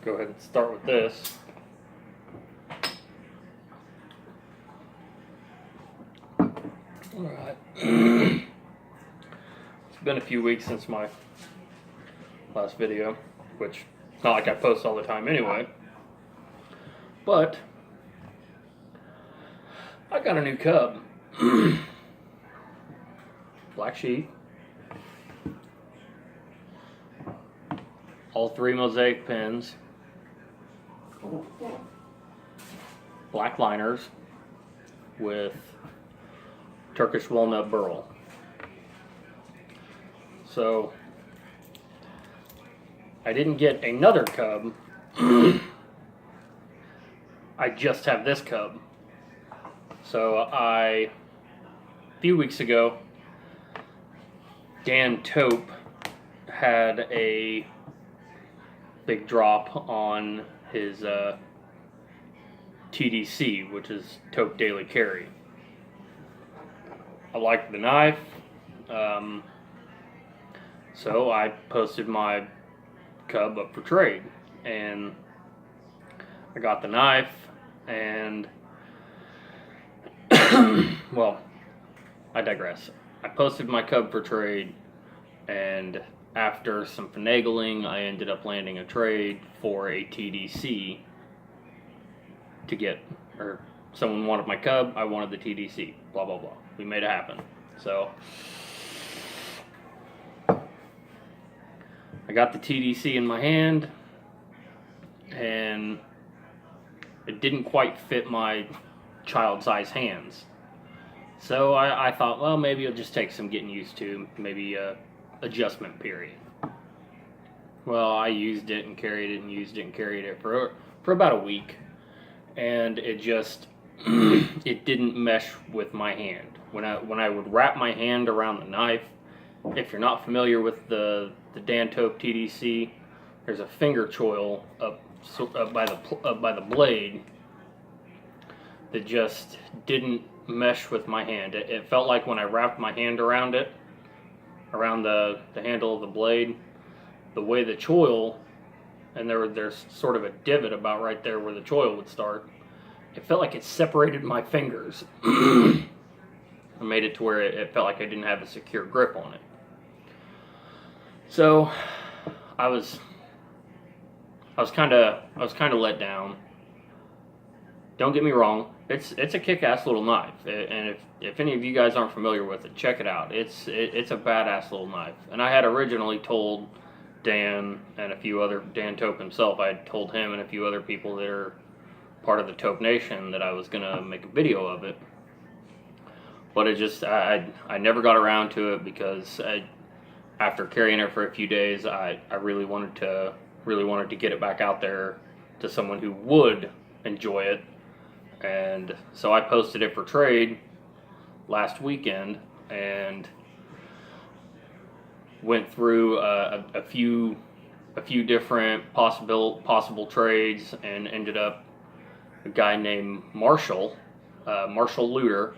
go ahead and start with this. Alright. It's been a few weeks since my last video, which it's not like I post all the time anyway. But I got a new cub. Black sheep. All 3 mosaic pins. Black liners with Turkish walnut burl. So I didn't get another cub. I just have this cub. So a few weeks ago, Dan Taupe had a big drop on his TDC, which is Taupe Daily Carry. I liked the knife, so I posted my cub up for trade, and I got the knife, and well, I digress. I posted my cub for trade, and after some finagling, I ended up landing a trade for a TDC to get, or someone wanted my cub, I wanted the TDC, blah, blah, blah. We made it happen. So I got the TDC in my hand, and it didn't quite fit my child-sized hands. So I thought, well, maybe it'll just take some getting used to, maybe a adjustment period. Well, I used it and carried it and used it and carried it for about a week, and it just it didn't mesh with my hand. When I would wrap my hand around the knife, if you're not familiar with the Dan Taupe TDC, there's a finger choil up by the blade that just didn't mesh with my hand. It felt like when I wrapped my hand around it, around the handle of the blade, the way the choil, and there's sort of a divot about right there where the choil would start, it felt like it separated my fingers. I made it to where it felt like I didn't have a secure grip on it. So I was kind of let down. Don't get me wrong, it's a kick-ass little knife, and if any of you guys aren't familiar with it, check it out. It's a badass little knife. And I had originally told Dan and a few other, Dan Taupe himself, I had told him and a few other people that are part of the Taupe Nation that I was gonna make a video of it. But it just, I never got around to it because after carrying it for a few days, I really wanted to get it back out there to someone who would enjoy it. And so I posted it for trade last weekend and went through a few different possible trades, and ended up a guy named Marshall Luter,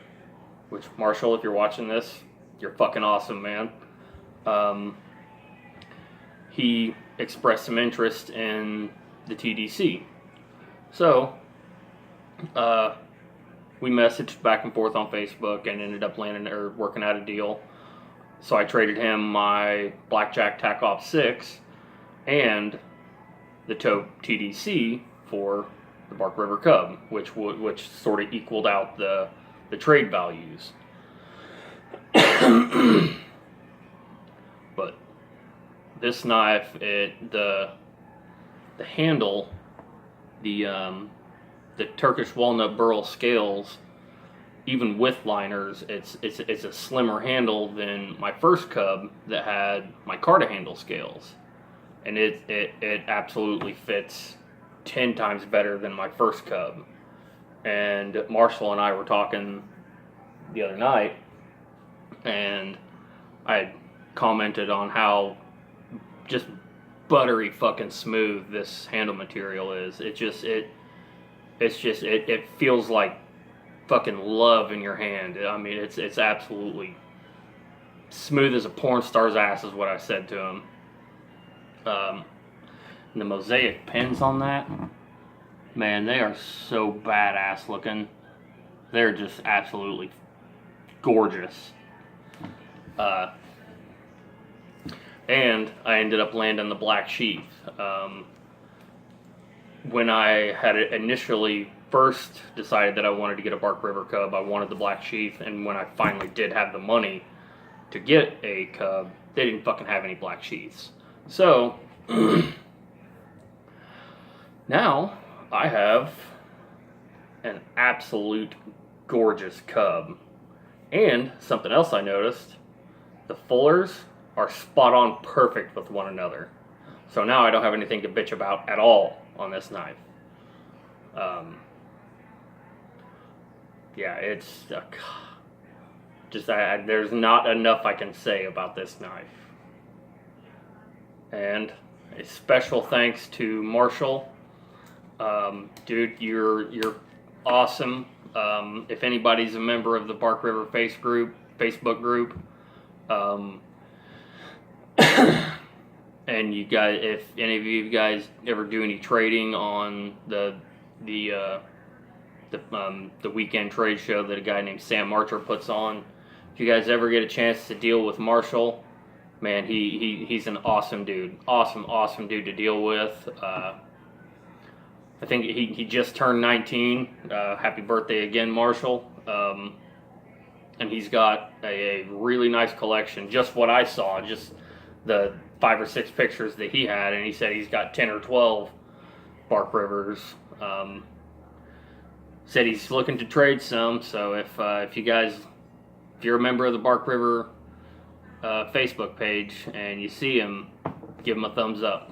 which, Marshall, if you're watching this, you're fucking awesome, man. He expressed some interest in the TDC. So we messaged back and forth on Facebook and ended up working out a deal. So I traded him my Blackjack Tac Ops 6 and the Taupe TDC for the Bark River Cub, which sort of equaled out the trade values. But this knife, the handle, the Turkish walnut burl scales, even with liners, it's a slimmer handle than my first cub that had my Carta handle scales, and it absolutely fits 10 times better than my first cub. And Marshall and I were talking the other night, and I commented on how just buttery fucking smooth this handle material is. It feels like fucking love in your hand. I mean, it's absolutely smooth as a porn star's ass is what I said to him. And the mosaic pins on that, man, they are so badass looking. They're just absolutely gorgeous. And I ended up landing the Black Sheath. When I had initially first decided that I wanted to get a Bark River Cub, I wanted the Black Sheath, and when I finally did have the money to get a cub, they didn't fucking have any Black Sheaths. So, now I have an absolute gorgeous cub. And something else I noticed, the fullers are spot on perfect with one another. So now I don't have anything to bitch about at all on this knife. Yeah, it's just there's not enough I can say about this knife. And a special thanks to Marshall. Dude, you're awesome. If anybody's a member of the Bark River Facebook group, and you guys, if any of you guys ever do any trading on the weekend trade show that a guy named Sam Archer puts on, if you guys ever get a chance to deal with Marshall, man, he's an awesome dude, awesome dude to deal with. I think he just turned 19. Happy birthday again, Marshall. And he's got a really nice collection. Just what I saw, just the 5 or 6 pictures that he had, and he said he's got 10 or 12 Bark Rivers. Said he's looking to trade some, so if you're a member of the Bark River Facebook page and you see him, give him a thumbs up.